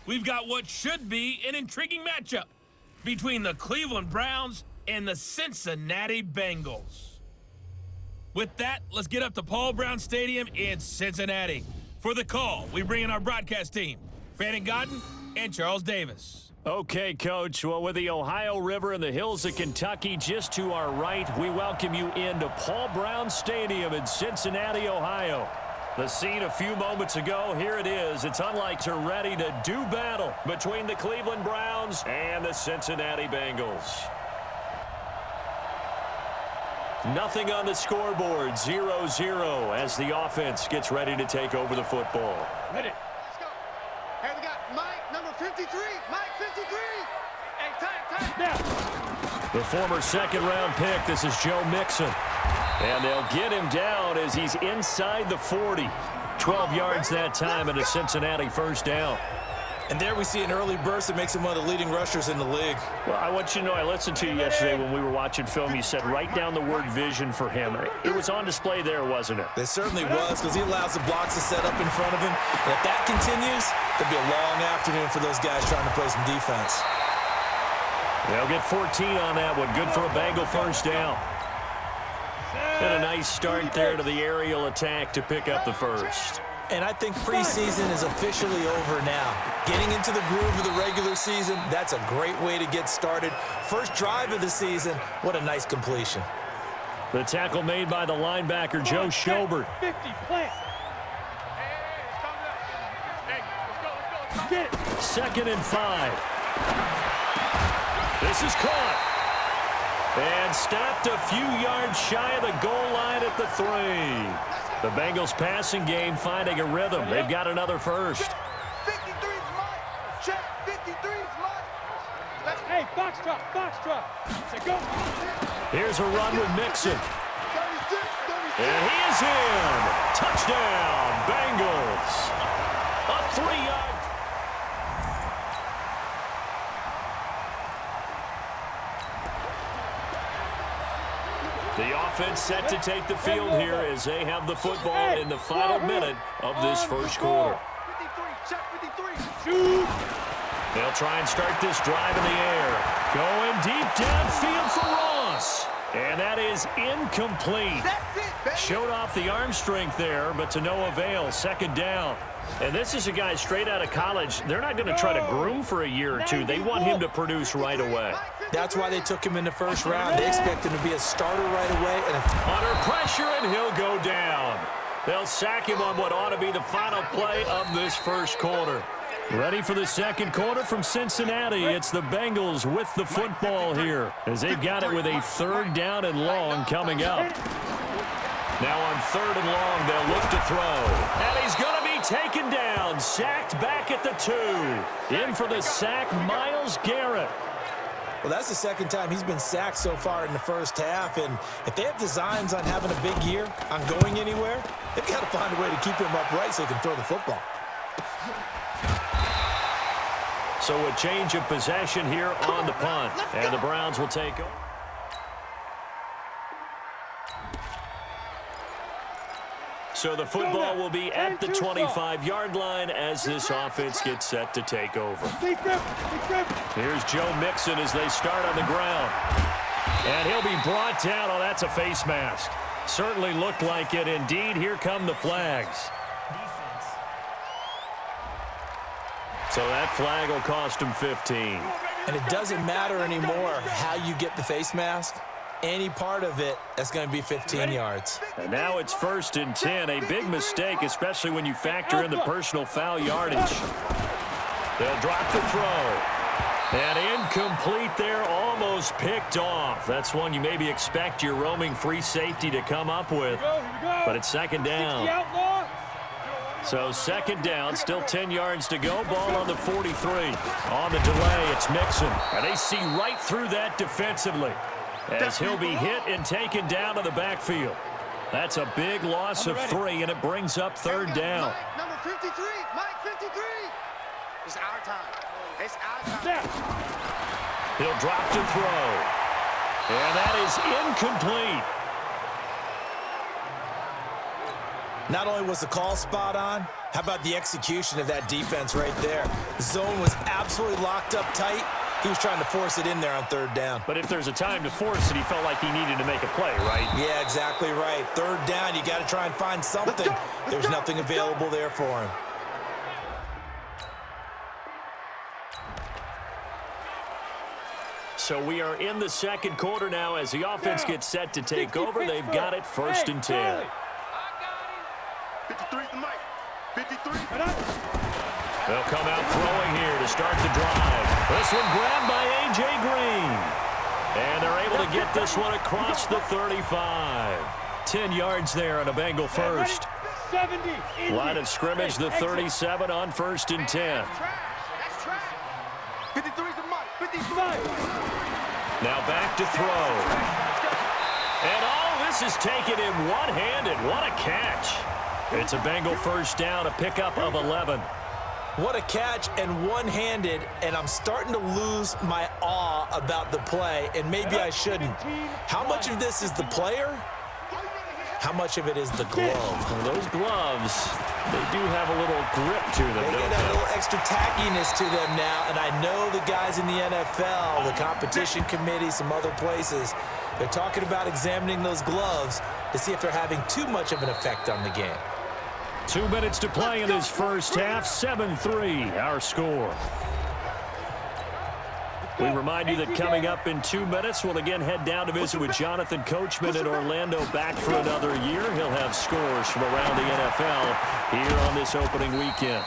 we've got what should be an intriguing matchup between the Cleveland Browns and the Cincinnati Bengals. With that, let's get up to Paul Brown Stadium in Cincinnati. For the call, we bring in our broadcast team, Brandon Godden and Charles Davis. Okay, Coach. Well, with the Ohio River and the hills of Kentucky just to our right, we welcome you into Paul Brown Stadium in Cincinnati, Ohio. The scene a few moments ago, here it is. It's unlike they're ready to do battle between the Cleveland Browns and the Cincinnati Bengals. Nothing on the scoreboard, 0-0 as the offense gets ready to take over the football. Ready. Let's go. Here we got Mike, number 53. Mike, 53. Hey, time. Now. The former second-round pick, this is Joe Mixon. And they'll get him down as he's inside the 40. 12 yards that time and a Cincinnati first down. And there we see an early burst that makes him one of the leading rushers in the league. Well, I want you to know, I listened to you yesterday when we were watching film. You said write down the word vision for him. It was on display there, wasn't it? It certainly was, because he allows the blocks to set up in front of him. And if that continues, it'll be a long afternoon for those guys trying to play some defense. They'll get 14 on that one. Good for a Bengal first down. And a nice start there to the aerial attack to pick up the first. And I think preseason is officially over now. Getting into the groove of the regular season, that's a great way to get started. First drive of the season, what a nice completion. The tackle made by the linebacker, Joe Schobert. 50, plant. Get it. 2nd and 5. This is caught. And stopped a few yards shy of the goal line at the 3. The Bengals passing game finding a rhythm. They've got another first. 53's Mike. Check. 53's Mike. Hey, foxtrot. Say go. Here's a run with Mixon. 36. And he is in. Touchdown, Bengals. A 3-yard. The offense set to take the field here as they have the football in the final minute of this first quarter. 53, check 53. Shoot. They'll try and start this drive in the air. Going deep downfield for Ross. And that is incomplete. That's it, baby. Showed off the arm strength there, but to no avail. 2nd down. And this is a guy straight out of college. They're not going to try to groom for a year or two. They want him to produce right away. That's why they took him in the first round. They expect him to be a starter right away. And under pressure, and he'll go down. They'll sack him on what ought to be the final play of this first quarter. Ready for the second quarter from Cincinnati. It's the Bengals with the football here as they've got it with a 3rd down and long coming up. Now on 3rd and long, they'll look to throw. And he's going to be taken down. Sacked back at the 2. In for the sack, Myles Garrett. well, that's the second time he's been sacked so far in the first half. And if they have designs on having a big year, on going anywhere, they've got to find a way to keep him upright so he can throw the football. So a change of possession here on the punt. And the Browns will take over. So the football will be at the 25-yard line as this offense gets set to take over. Here's Joe Mixon as they start on the ground. And he'll be brought down. Oh, that's a face mask. Certainly looked like it. Indeed, here come the flags. So that flag will cost him 15. And it doesn't matter anymore how you get the face mask. Any part of it, that's going to be 15 yards. And now it's 1st and 10. A big mistake, especially when you factor in the personal foul yardage. They'll drop the throw. And incomplete there, almost picked off. That's one you maybe expect your roaming free safety to come up with. But it's 2nd down. So 2nd down, still 10 yards to go. Ball on the 43. On the delay, it's Mixon. And they see right through that defensively, as he'll be hit and taken down to the backfield. That's a big loss of 3, and it brings up 3rd down. Mike, number 53. Mike, 53. It's our time. It's our time. He'll drop to throw. And that is incomplete. Not only was the call spot on, How about the execution of that defense right there? The zone was absolutely locked up tight. He was trying to force it in there on third down. But if there's a time to force it, he felt like he needed to make a play, right? Yeah, exactly right. Third down, you got to try and find something. There's nothing available there for him. So we are in the second quarter now as the offense gets set to take over. They've got it 1st and 10. 53's the mic. 53. They'll come out throwing here to start the drive. This one grabbed by A.J. Green. And they're able to get this one across the 35. 10 yards there on a Bengal first. 70. Line of scrimmage, the 37 on 1st and 10. That's trash. 53's the mic. 55. Now back to throw. And this is taken in one-handed. What a catch. It's a Bengal first down, a pickup of 11. What a catch and one-handed, and I'm starting to lose my awe about the play, and maybe I shouldn't. How much of this is the player? How much of it is the glove? Well, those gloves, they do have a little grip to them, They don't get a they? little extra tackiness to them now, and I know the guys in the NFL, the competition committee, some other places, they're talking about examining those gloves to see if they're having too much of an effect on the game. 2 minutes to play in this first half. 7-3, our score. We remind you that coming up in 2 minutes, we'll again head down to visit with Jonathan Coachman in Orlando, back for another year. He'll have scores from around the NFL here on this opening weekend.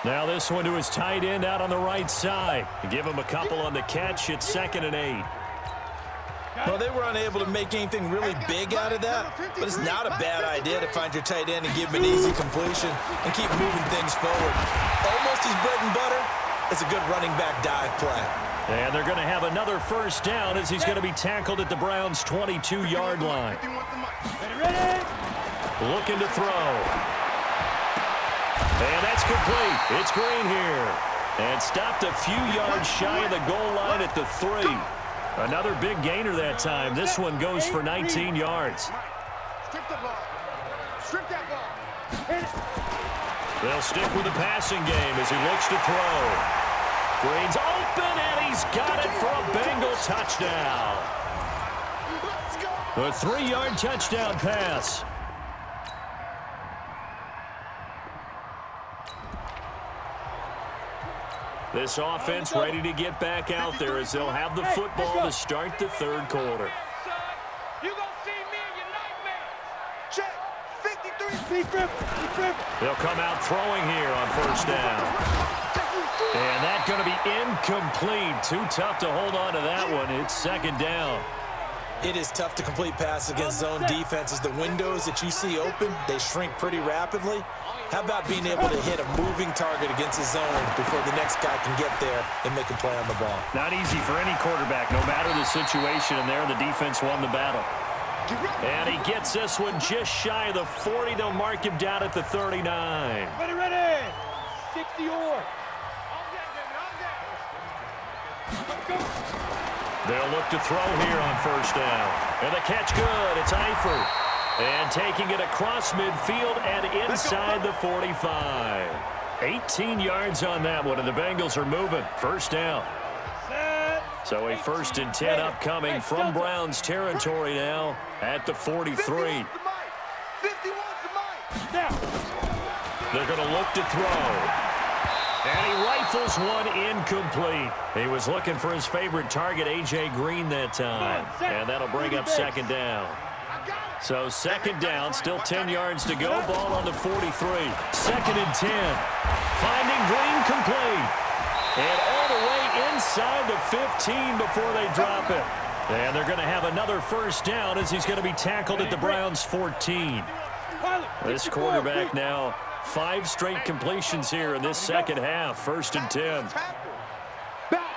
Now this one to his tight end out on the right side. Give him a couple on the catch. It's 2nd and 8. Well, they were unable to make anything really big out of that, but it's not a bad idea to find your tight end and give him an easy completion and keep moving things forward. Almost his bread and butter is a good running back dive play. And they're going to have another first down as he's going to be tackled at the Browns' 22-yard line. Looking to throw. And that's complete. It's Green here. And stopped a few yards shy of the goal line at the 3. Another big gainer that time. This one goes for 19 yards. Strip the ball. Strip that ball. They'll stick with the passing game as he looks to throw. Green's open, and he's got it for a Bengal touchdown. A 3-yard touchdown pass. This offense ready to get back out there as they'll have the football to start the third quarter. You gonna see me in your nightmares. Check. 53. They'll come out throwing here on first down. And that's going to be incomplete. Too tough to hold on to that one. It's 2nd down. It is tough to complete passes against zone defenses. The windows that you see open, they shrink pretty rapidly. How about being able to hit a moving target against a zone before the next guy can get there and make a play on the ball? Not easy for any quarterback, no matter the situation, and there the defense won the battle. And he gets this one just shy of the 40. They'll mark him down at the 39. Ready. 60 or. They'll look to throw here on first down. And the catch good. It's Eifert. And taking it across midfield and inside the 45. 18 yards on that one, and the Bengals are moving. First down. So a 1st and 10 upcoming from Browns territory now at the 43. They're going to look to throw. And he rifles one incomplete. He was looking for his favorite target, A.J. Green, that time. And that'll bring up 2nd down. So 2nd down, still 10 yards to go. Ball on the 43. 2nd and 10. Finding Green complete. And all the way inside the 15 before they drop it. And they're going to have another first down as he's going to be tackled at the Browns' 14. This quarterback now 5 straight completions here in this second half. 1st and 10. Back.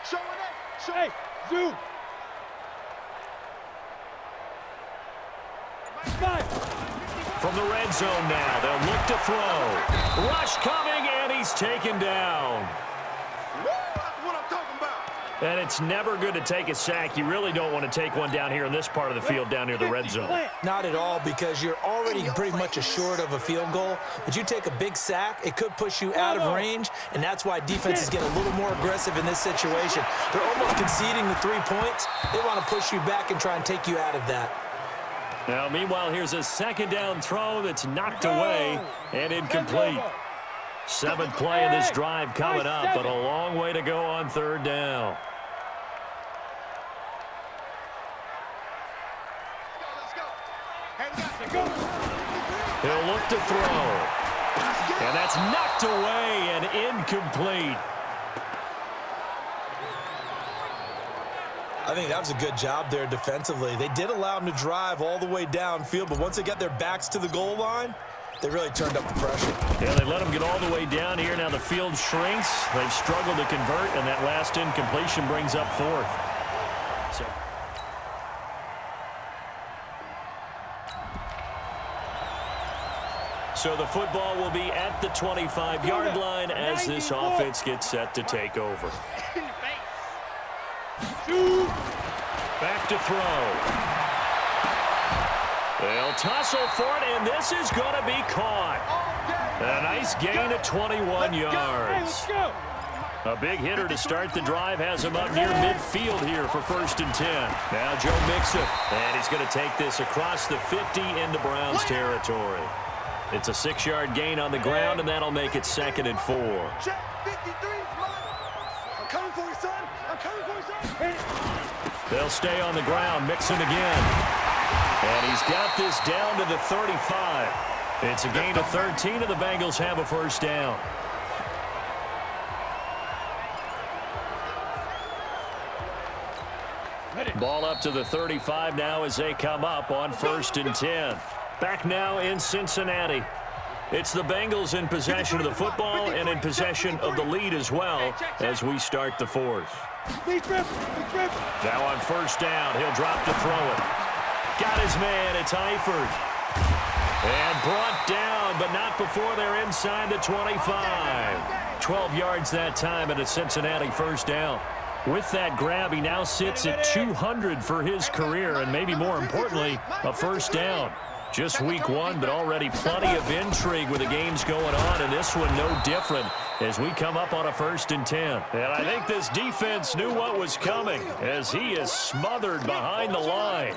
Show it up. Hey, zoom. From the red zone now, they'll look to throw. Rush coming, and he's taken down. That's what I'm talking about. And it's never good to take a sack. You really don't want to take one down here in this part of the field down near the red zone. Not at all, because you're already pretty much assured of a field goal. But you take a big sack, it could push you out of range, and that's why defenses get a little more aggressive in this situation. They're almost conceding the 3 points. They want to push you back and try and take you out of that. Now, meanwhile, here's a second down throw that's knocked away and incomplete. 7th play of this drive coming up, but a long way to go on 3rd down. He'll look to throw. And that's knocked away and incomplete. I think that was a good job there defensively. They did allow them to drive all the way downfield, but once they got their backs to the goal line, they really turned up the pressure. Yeah, they let them get all the way down here. Now the field shrinks. They've struggled to convert, and that last incompletion brings up 4th. So the football will be at the 25-yard line as this offense gets set to take over. Back to throw. They'll tussle for it, and this is going to be caught. A nice gain of 21 yards. A big hitter to start the drive has him up near midfield here for 1st and 10. Now Joe Mixon, and he's going to take this across the 50 into Browns territory. It's a 6-yard gain on the ground, and that'll make it 2nd and 4. Check 53. I'm coming for you, son. I'm coming for you, son. They'll stay on the ground. Mixon again. And he's got this down to the 35. It's a gain of 13, and the Bengals have a 1st down. Ball up to the 35 now as they come up on 1st and 10. Back now in Cincinnati. It's the Bengals in possession of the football and in possession of the lead as well as we start the 4th. Now on 1st down, he'll drop to throw it. Got his man, it's Eifert. And brought down, but not before they're inside the 25. 12 yards that time and a Cincinnati 1st down. With that grab, he now sits at 200 for his career, and maybe more importantly, a 1st down. Just week 1, but already plenty of intrigue with the games going on, and this one no different as we come up on a 1st and 10. And I think this defense knew what was coming as he is smothered behind the line.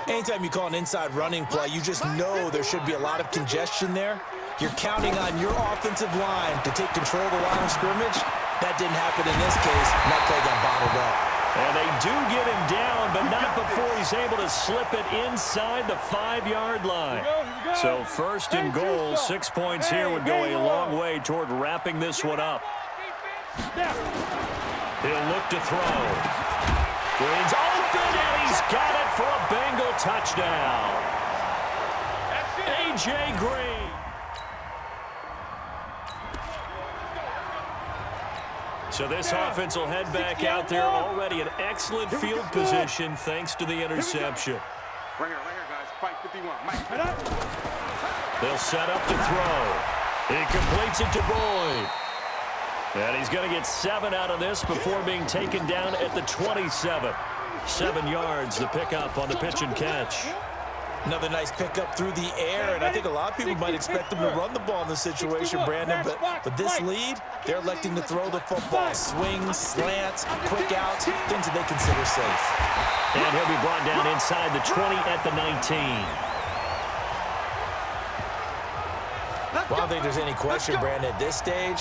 Anytime you call an inside running play, you just know there should be a lot of congestion there. You're counting on your offensive line to take control of the line of scrimmage. That didn't happen in this case, and that play got bottled up. And they do get him down, but not before he's able to slip it inside the 5-yard line. So 1st and goal, 6 points here would go a long way toward wrapping this one up. He'll look to throw. Green's open, and he's got it for a Bengal touchdown. A.J. Green. So this offense will head back out there, already in excellent field position thanks to the interception. Right here, guys. Fight 51. Mike. They'll set up to throw. He completes it to Boyd. And he's going to get 7 out of this before being taken down at the 27. 7 yards, the pickup on the pitch and catch. Another nice pickup through the air, and I think a lot of people might expect them to run the ball in this situation, Brandon, but with this lead, they're electing to throw the football. Swings, slants, quick outs, things that they consider safe. And he'll be brought down inside the 20 at the 19. Well, I don't think there's any question, Brandon, at this stage.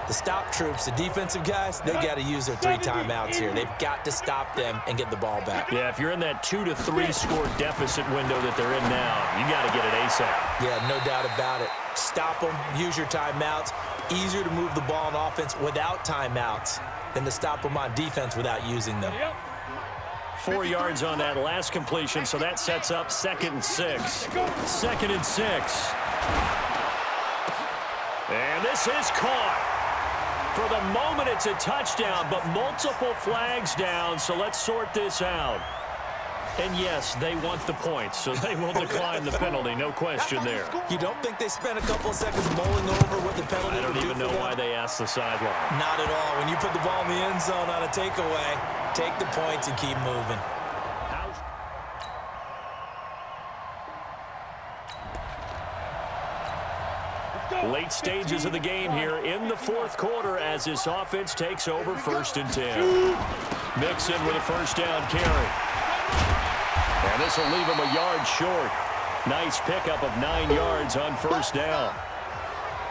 The stop troops, the defensive guys, they got to use their 3 timeouts here. They've got to stop them and get the ball back. Yeah, if you're in that 2 to 3 score deficit window that they're in now, you got to get it ASAP. Yeah, no doubt about it. Stop them, use your timeouts. Easier to move the ball on offense without timeouts than to stop them on defense without using them. 4 yards on that last completion, so that sets up 2nd and 6. 2nd and 6. And this is caught. For the moment, it's a touchdown, but multiple flags down, so let's sort this out. And yes, they want the points, so they will decline the penalty, no question there. You don't think they spent a couple of seconds mulling over what the penalty would do? I don't even know why they asked the sideline. Not at all. When you put the ball in the end zone on a takeaway, take the points and keep moving. Late stages of the game here in the fourth quarter as this offense takes over 1st and 10. Mixon with a first down carry. And this will leave him a yard short. Nice pickup of 9 yards on first down.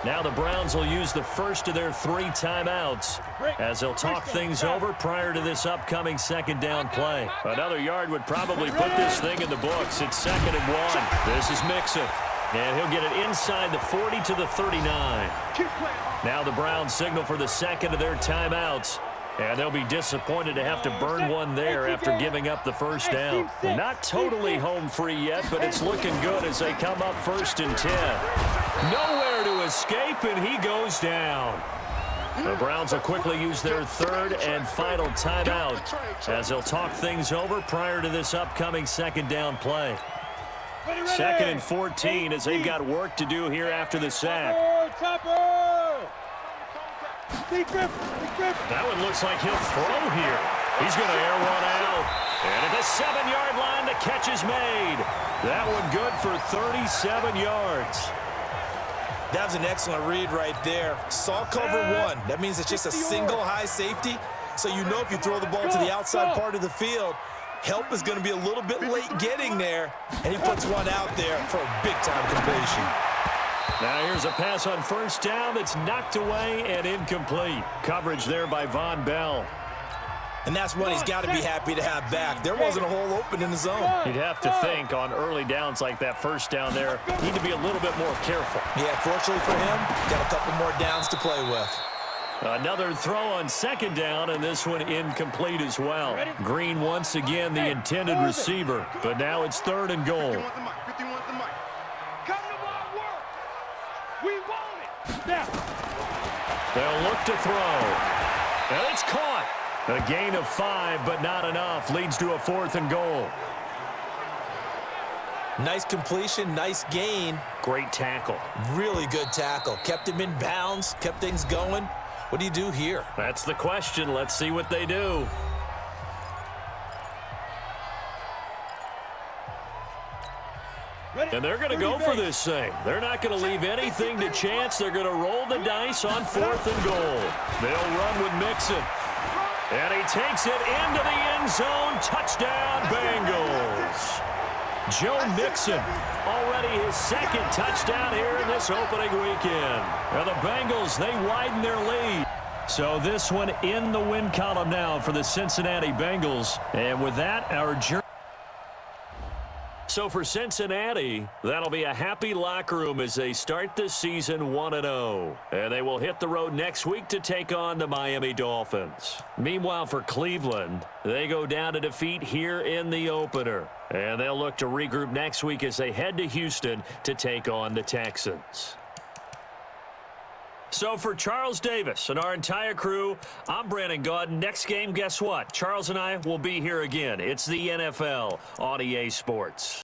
Now the Browns will use the first of their 3 timeouts as they'll talk things over prior to this upcoming second down play. Another yard would probably put this thing in the books. It's 2nd and 1. This is Mixon. And he'll get it inside the 40 to the 39. Now the Browns signal for the second of their timeouts. And they'll be disappointed to have to burn one there after giving up the first down. Not totally home free yet, but it's looking good as they come up 1st and 10. Nowhere to escape, and he goes down. The Browns will quickly use their 3rd and final timeout as they'll talk things over prior to this upcoming second down play. 2nd and 14 as they've got work to do here after the sack. That one looks like he'll throw here. He's going to air one out. And at the 7-yard line, the catch is made. That one good for 37 yards. That was an excellent read right there. Saw cover 1. That means it's just a single high safety. So you know if you throw the ball to the outside part of the field, help is going to be a little bit late getting there. And he puts one out there for a big-time completion. Now here's a pass on first down that's knocked away and incomplete. Coverage there by Von Bell. And that's one he's got to be happy to have back. There wasn't a hole open in the zone. You'd have to think on early downs like that first down there, need to be a little bit more careful. Yeah, fortunately for him, got a couple more downs to play with. Another throw on second down, and this one incomplete as well. Green once again the intended receiver, but now it's 3rd and goal. They'll look to throw. And it's caught. A gain of 5, but not enough. Leads to a 4th and goal. Nice completion, nice gain. Great tackle. Really good tackle. Kept him in bounds, kept things going. What do you do here? That's the question. Let's see what they do. And they're going to go for this thing. They're not going to leave anything to chance. They're going to roll the dice on 4th and goal. They'll run with Mixon. And he takes it into the end zone. Touchdown, Bengals. Joe Mixon, already his 2nd touchdown here in this opening weekend. And the Bengals, they widen their lead. So this one in the win column now for the Cincinnati Bengals. And with that, our journey. So for Cincinnati, that'll be a happy locker room as they start the season 1-0. And they will hit the road next week to take on the Miami Dolphins. Meanwhile, for Cleveland, they go down to defeat here in the opener. And they'll look to regroup next week as they head to Houston to take on the Texans. So for Charles Davis and our entire crew, I'm Brandon Gaudin. Next game, guess what? Charles and I will be here again. It's the NFL on EA Sports.